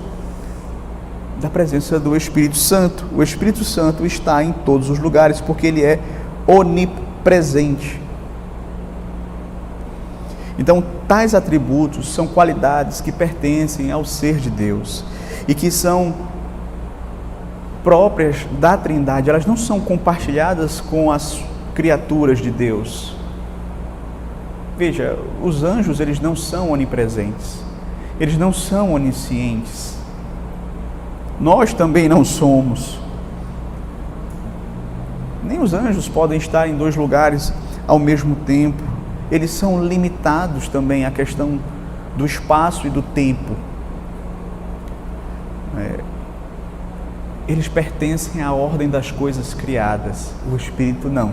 da presença do Espírito Santo. O Espírito Santo está em todos os lugares, porque ele é onipresente. Então, tais atributos são qualidades que pertencem ao ser de Deus e que são próprias da Trindade. Elas não são compartilhadas com as criaturas de Deus. Veja, os anjos, eles não são onipresentes, eles não são oniscientes. Nós também não somos. Nem os anjos podem estar em dois lugares ao mesmo tempo. Eles são limitados também à questão do espaço e do tempo. Eles pertencem à ordem das coisas criadas. O Espírito não.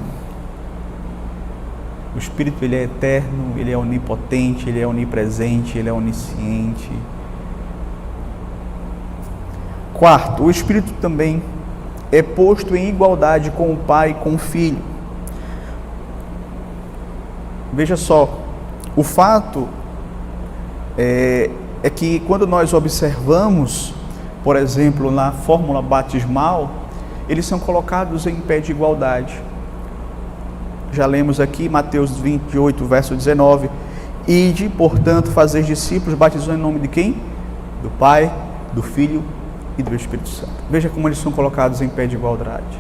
O Espírito, ele é eterno, ele é onipotente, ele é onipresente, ele é onisciente. Quarto, o Espírito também é posto em igualdade com o Pai e com o Filho. Veja só, o fato é que quando nós observamos, por exemplo, na fórmula batismal, eles são colocados em pé de igualdade. Já lemos aqui Mateus 28, verso 19. Ide, portanto, fazer discípulos, batizando em nome de quem? Do Pai, do Filho e do Espírito Santo. Veja como eles são colocados em pé de igualdade.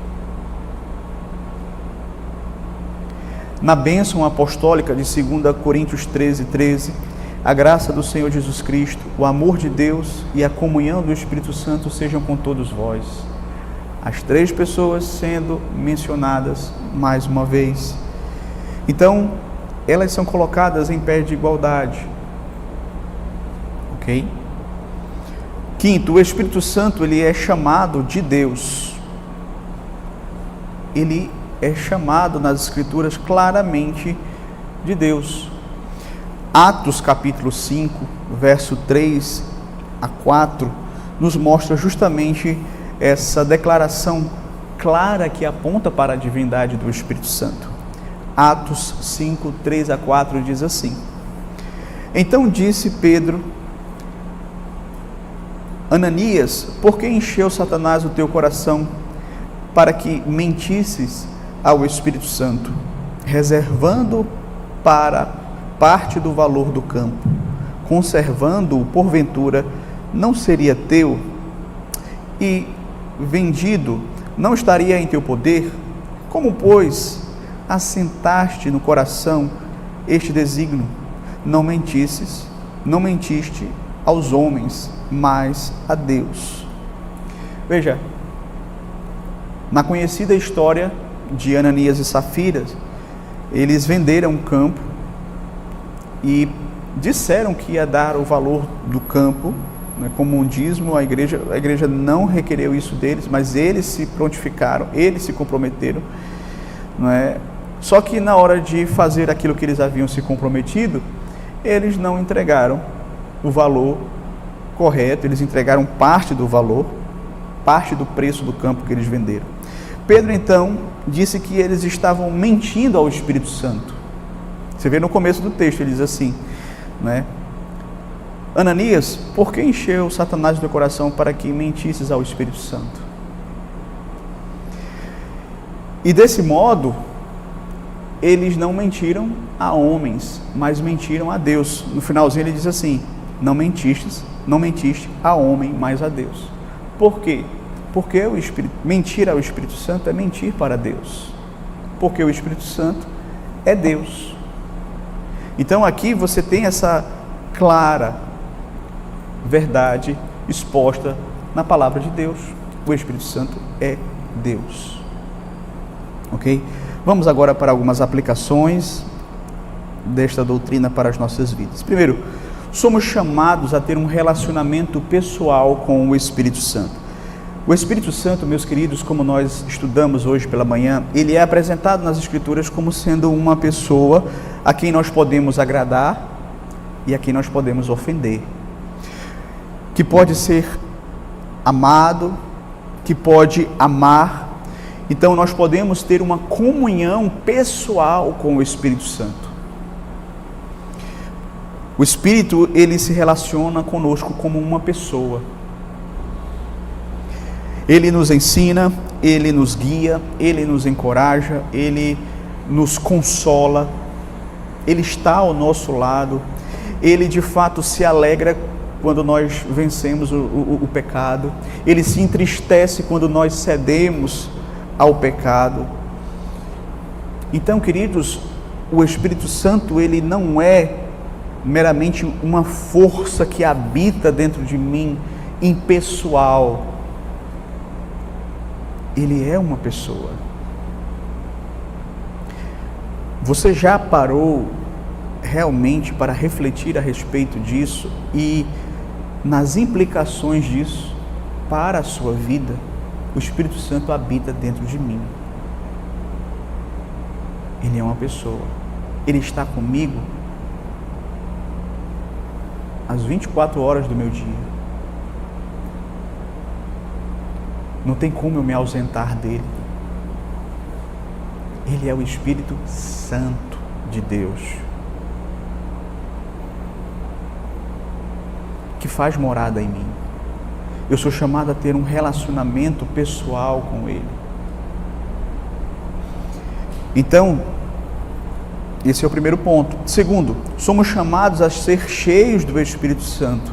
Na bênção apostólica de 2 Coríntios 13, 13, a graça do Senhor Jesus Cristo, o amor de Deus e a comunhão do Espírito Santo sejam com todos vós. As três pessoas sendo mencionadas mais uma vez. Então, elas são colocadas em pé de igualdade. Ok? Quinto, o Espírito Santo, ele é chamado de Deus. Ele é chamado nas Escrituras claramente de Deus. Atos capítulo 5, verso 3 a 4, nos mostra justamente essa declaração clara que aponta para a divindade do Espírito Santo. Atos 5, 3 a 4 diz assim: Então disse Pedro: Ananias, por que encheu Satanás o teu coração para que mentisses ao Espírito Santo, reservando para parte do valor do campo, conservando-o porventura, não seria teu? E vendido, não estaria em teu poder? Como, pois, assentaste no coração este desígnio? Não mentiste aos homens, mas a Deus. Veja, na conhecida história de Ananias e Safira, eles venderam um campo e disseram que ia dar o valor do campo, né, como um dízimo. A igreja não requereu isso deles, mas eles se prontificaram, eles se comprometeram, não é? Só que na hora de fazer aquilo que eles haviam se comprometido, eles não entregaram o valor correto, eles entregaram parte do valor, parte do preço do campo que eles venderam. Pedro então disse que eles estavam mentindo ao Espírito Santo. Você vê no começo do texto, ele diz assim, né? Ananias, por que encheu Satanás do teu coração para que mentisses ao Espírito Santo? E desse modo, eles não mentiram a homens, mas mentiram a Deus. No finalzinho ele diz assim: não mentiste a homem, mas a Deus. Por quê? Porque mentir ao Espírito Santo é mentir para Deus. Porque o Espírito Santo é Deus. Então aqui você tem essa clara verdade exposta na palavra de Deus. O Espírito Santo é Deus. Ok? Vamos agora para algumas aplicações desta doutrina para as nossas vidas. Primeiro, somos chamados a ter um relacionamento pessoal com o Espírito Santo. O Espírito Santo, meus queridos, como nós estudamos hoje pela manhã, ele é apresentado nas Escrituras como sendo uma pessoa a quem nós podemos agradar e a quem nós podemos ofender, que pode ser amado, que pode amar. Então nós podemos ter uma comunhão pessoal com o Espírito Santo. O Espírito, ele se relaciona conosco como uma pessoa. Ele nos ensina, Ele nos guia, Ele nos encoraja, Ele nos consola, Ele está ao nosso lado, Ele de fato se alegra quando nós vencemos o pecado, Ele se entristece quando nós cedemos ao pecado. Então, queridos, o Espírito Santo, ele não é meramente uma força que habita dentro de mim, impessoal. Ele é uma pessoa. Você já parou realmente para refletir a respeito disso e nas implicações disso para a sua vida? O Espírito Santo habita dentro de mim. Ele é uma pessoa. Ele está comigo às 24 horas do meu dia. Não tem como eu me ausentar dele. Ele é o Espírito Santo de Deus, que faz morada em mim. Eu sou chamado a ter um relacionamento pessoal com Ele. Então, esse é o primeiro ponto. Segundo, somos chamados a ser cheios do Espírito Santo.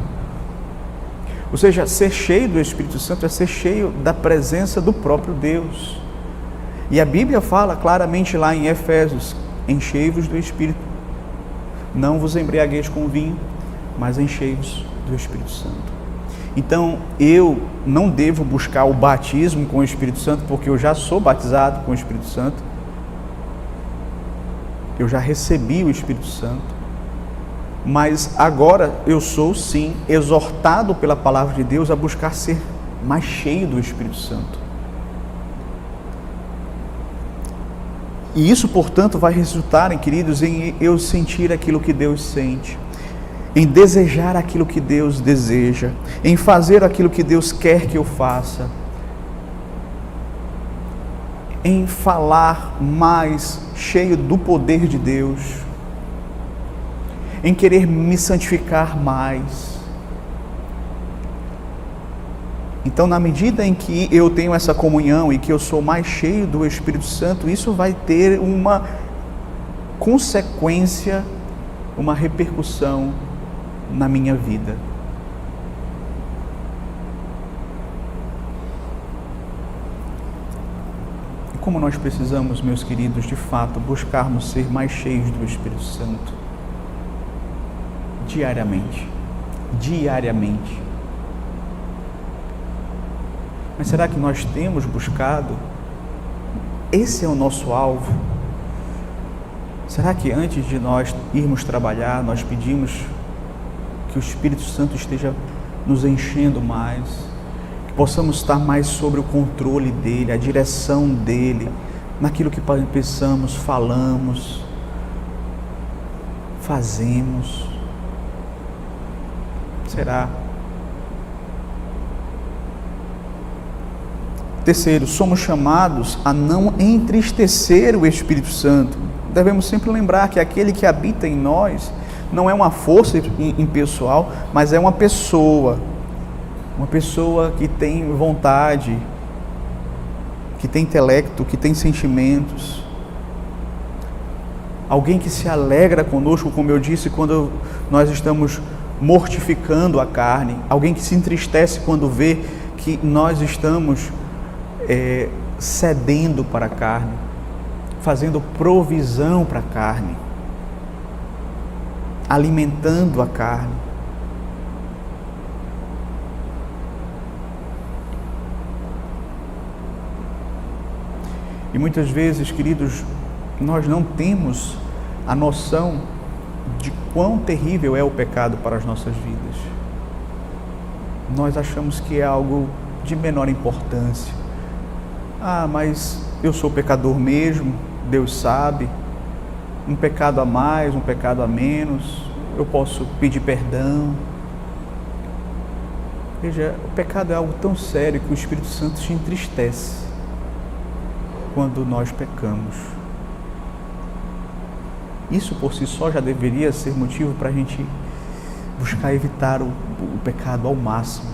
Ou seja, ser cheio do Espírito Santo é ser cheio da presença do próprio Deus. E a Bíblia fala claramente lá em Efésios: enchei-vos do Espírito. Não vos embriagueis com vinho, mas enchei-vos do Espírito Santo. Então, eu não devo buscar o batismo com o Espírito Santo, porque eu já sou batizado com o Espírito Santo. Eu já recebi o Espírito Santo. Mas agora eu sou, sim, exortado pela palavra de Deus a buscar ser mais cheio do Espírito Santo. E isso, portanto, vai resultar, queridos, em eu sentir aquilo que Deus sente, em desejar aquilo que Deus deseja, em fazer aquilo que Deus quer que eu faça, em falar mais cheio do poder de Deus, em querer me santificar mais. Então, na medida em que eu tenho essa comunhão e que eu sou mais cheio do Espírito Santo, isso vai ter uma consequência, uma repercussão na minha vida. E como nós precisamos, meus queridos, de fato, buscarmos ser mais cheios do Espírito Santo diariamente. Diariamente. Mas será que nós temos buscado? Esse é o nosso alvo? Será que antes de nós irmos trabalhar, nós pedimos que o Espírito Santo esteja nos enchendo mais, que possamos estar mais sobre o controle dele, a direção dele, naquilo que pensamos, falamos, fazemos? Será? Terceiro, somos chamados a não entristecer o Espírito Santo. Devemos sempre lembrar que aquele que habita em nós não é uma força impessoal, mas é uma pessoa que tem vontade, que tem intelecto, que tem sentimentos. Alguém que se alegra conosco, como eu disse, quando nós estamos mortificando a carne. Alguém que se entristece quando vê que nós estamos cedendo para a carne, fazendo provisão para a carne, alimentando a carne. E muitas vezes, queridos, nós não temos a noção de quão terrível é o pecado para as nossas vidas. Nós achamos que é algo de menor importância. Ah, mas eu sou pecador mesmo, Deus sabe. Um pecado a mais, um pecado a menos, eu posso pedir perdão. Veja, o pecado é algo tão sério que o Espírito Santo se entristece quando nós pecamos. Isso por si só já deveria ser motivo para a gente buscar evitar o pecado ao máximo.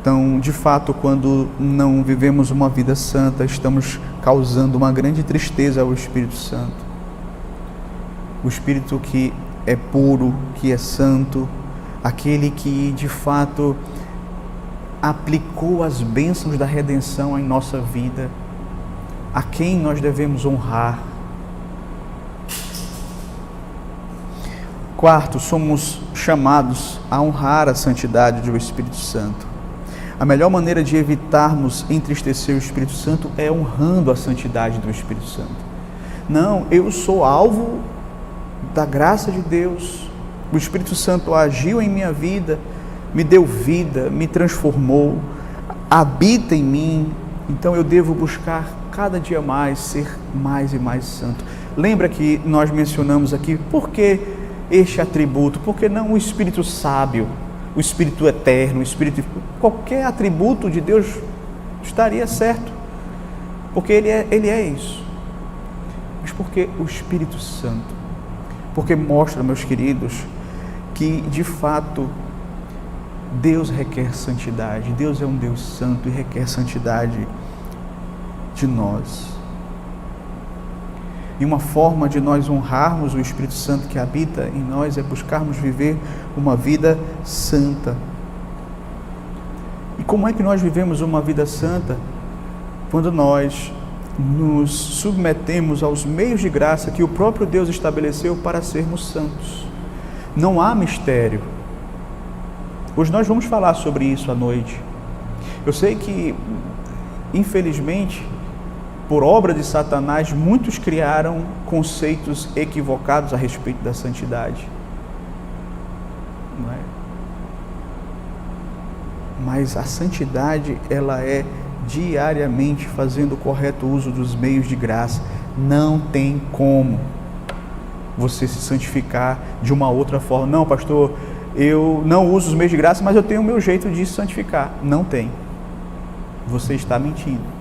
Então, de fato, quando não vivemos uma vida santa, estamos causando uma grande tristeza ao Espírito Santo. O Espírito que é puro, que é santo, aquele que de fato aplicou as bênçãos da redenção em nossa vida, a quem nós devemos honrar. Quarto, somos chamados a honrar a santidade do Espírito Santo. A melhor maneira de evitarmos entristecer o Espírito Santo é honrando a santidade do Espírito Santo. Não, eu sou alvo da graça de Deus. O Espírito Santo agiu em minha vida, me deu vida, me transformou, habita em mim. Então eu devo buscar cada dia mais ser mais e mais santo. Lembra que nós mencionamos aqui, por que este atributo? Por que não o Espírito sábio, o Espírito eterno, o Espírito... Qualquer atributo de Deus estaria certo, porque Ele é isso. Mas por que o Espírito Santo? Porque mostra, meus queridos, que de fato Deus requer santidade. Deus é um Deus santo e requer santidade de nós. E uma forma de nós honrarmos o Espírito Santo que habita em nós é buscarmos viver uma vida santa. E como é que nós vivemos uma vida santa? Quando nós nos submetemos aos meios de graça que o próprio Deus estabeleceu para sermos santos. Não há mistério. Hoje nós vamos falar sobre isso à noite. Eu sei que, infelizmente, por obra de Satanás, muitos criaram conceitos equivocados a respeito da santidade. Não é? Mas a santidade, ela é diariamente fazendo o correto uso dos meios de graça. Não tem como você se santificar de uma outra forma. Não, pastor, eu não uso os meios de graça, mas eu tenho o meu jeito de santificar. Não tem. Você está mentindo.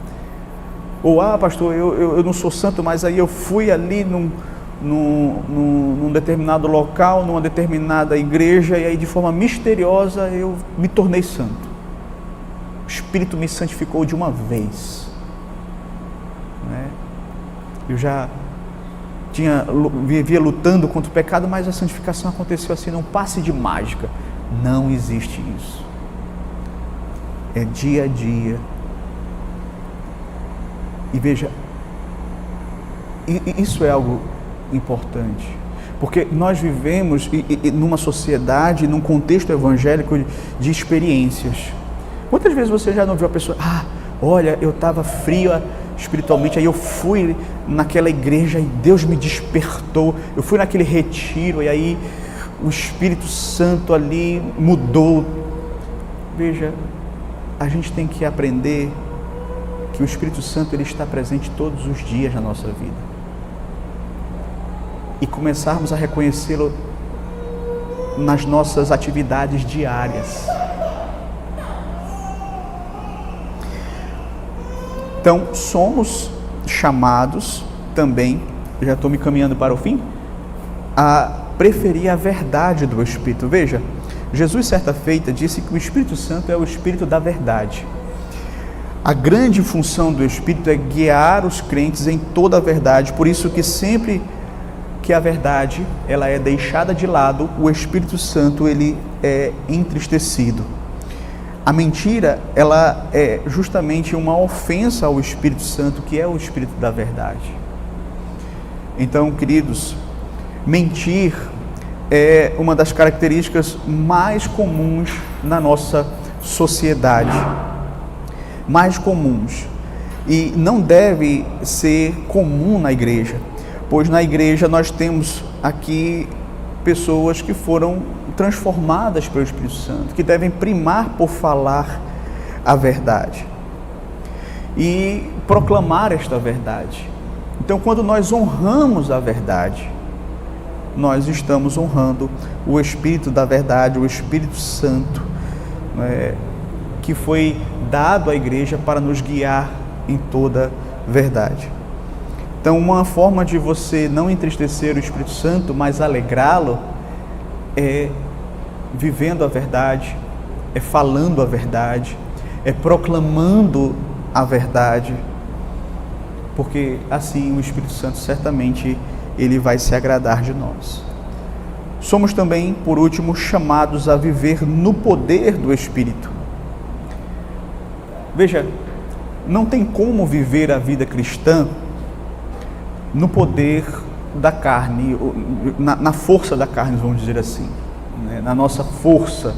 Ou, pastor, eu não sou santo, mas aí eu fui ali num determinado local, numa determinada igreja, e aí de forma misteriosa eu me tornei santo. O Espírito me santificou de uma vez. Né? Eu já vivia lutando contra o pecado, mas a santificação aconteceu assim, num passe de mágica. Não existe isso. É dia a dia. E veja, isso é algo importante, porque nós vivemos numa sociedade, num contexto evangélico de experiências. Quantas vezes você já não viu a pessoa, olha, eu estava fria espiritualmente, aí eu fui naquela igreja e Deus me despertou, eu fui naquele retiro e aí o Espírito Santo ali mudou. Veja, a gente tem que aprender que o Espírito Santo ele está presente todos os dias na nossa vida e começarmos a reconhecê-lo nas nossas atividades diárias. Então, somos chamados também, já estou me caminhando para o fim, a preferir a verdade do Espírito. Veja, Jesus certa feita disse que o Espírito Santo é o Espírito da verdade. A grande função do Espírito é guiar os crentes em toda a verdade, por isso que sempre que a verdade ela é deixada de lado, o Espírito Santo ele é entristecido. A mentira ela é justamente uma ofensa ao Espírito Santo, que é o Espírito da verdade. Então, queridos, mentir é uma das características mais comuns na nossa sociedade. Mais comuns, e não deve ser comum na igreja, pois na igreja nós temos aqui pessoas que foram transformadas pelo Espírito Santo, que devem primar por falar a verdade e proclamar esta verdade. Então, quando nós honramos a verdade, nós estamos honrando o Espírito da verdade, o Espírito Santo, que foi dado à igreja para nos guiar em toda verdade. Então, uma forma de você não entristecer o Espírito Santo, mas alegrá-lo, é vivendo a verdade, é falando a verdade, é proclamando a verdade, porque assim o Espírito Santo certamente ele vai se agradar de nós. Somos também, por último, chamados a viver no poder do Espírito. Veja, não tem como viver a vida cristã no poder da carne, na força da carne, vamos dizer assim, né? Na nossa força.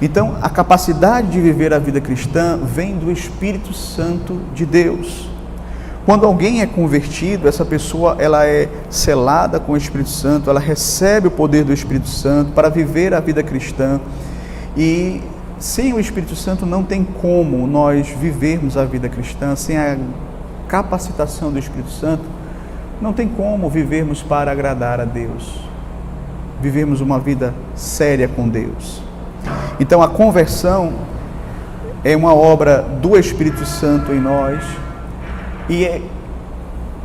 Então, a capacidade de viver a vida cristã vem do Espírito Santo de Deus. Quando alguém é convertido, essa pessoa ela é selada com o Espírito Santo, ela recebe o poder do Espírito Santo para viver a vida cristã. E sem o Espírito Santo não tem como nós vivermos a vida cristã, sem a capacitação do Espírito Santo, não tem como vivermos para agradar a Deus, vivermos uma vida séria com Deus. Então a conversão é uma obra do Espírito Santo em nós, e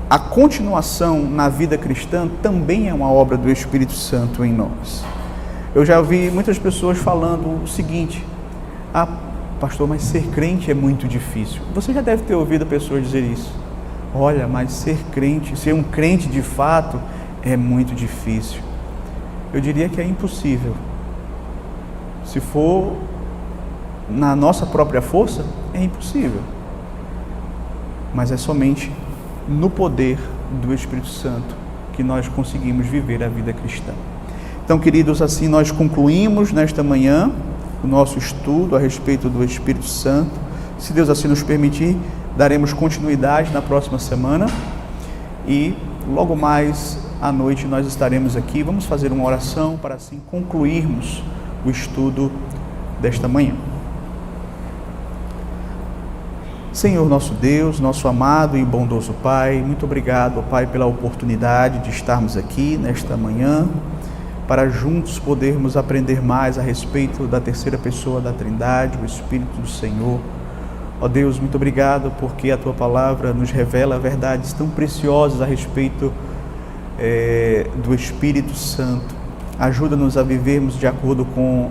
a continuação na vida cristã também é uma obra do Espírito Santo em nós. Eu já ouvi muitas pessoas falando o seguinte: ah, pastor, mas ser crente é muito difícil. Você já deve ter ouvido pessoas dizer isso. Olha, mas ser crente, ser um crente de fato é muito difícil. Eu diria que é impossível. Se for na nossa própria força, é impossível. Mas é somente no poder do Espírito Santo que nós conseguimos viver a vida cristã. Então, queridos, assim nós concluímos nesta manhã o nosso estudo a respeito do Espírito Santo. Se Deus assim nos permitir, daremos continuidade na próxima semana e logo mais à noite nós estaremos aqui. Vamos fazer uma oração para assim concluirmos o estudo desta manhã. Senhor nosso Deus, nosso amado e bondoso Pai, muito obrigado, Pai, pela oportunidade de estarmos aqui nesta manhã, para juntos podermos aprender mais a respeito da terceira pessoa da Trindade, o Espírito do Senhor. Ó Deus, muito obrigado porque a Tua Palavra nos revela verdades tão preciosas a respeito do Espírito Santo. Ajuda-nos a vivermos de acordo com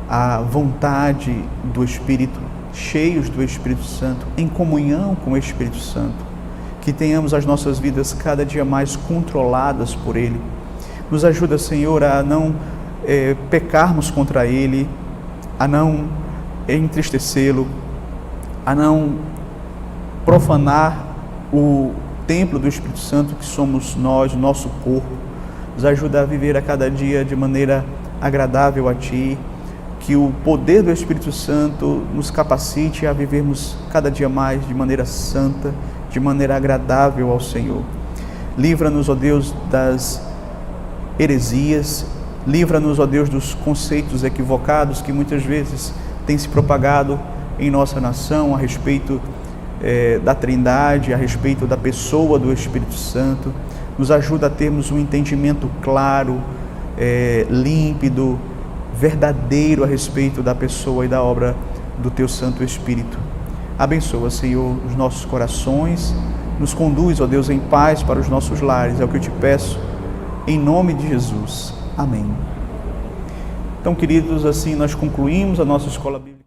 a vontade do Espírito, cheios do Espírito Santo, em comunhão com o Espírito Santo, que tenhamos as nossas vidas cada dia mais controladas por Ele. Nos ajuda, Senhor, a não pecarmos contra Ele, a não entristecê-lo, a não profanar o templo do Espírito Santo que somos nós, o nosso corpo. Nos ajuda a viver a cada dia de maneira agradável a Ti, que o poder do Espírito Santo nos capacite a vivermos cada dia mais de maneira santa, de maneira agradável ao Senhor. Livra-nos, ó Deus, das heresias, livra-nos, ó Deus, dos conceitos equivocados que muitas vezes têm se propagado em nossa nação a respeito da Trindade, a respeito da pessoa do Espírito Santo. Nos ajuda a termos um entendimento claro, límpido, verdadeiro a respeito da pessoa e da obra do Teu Santo Espírito. Abençoa, Senhor, os nossos corações, nos conduz, ó Deus, em paz para os nossos lares, é o que eu te peço, em nome de Jesus. Amém. Então, queridos, assim nós concluímos a nossa escola bíblica.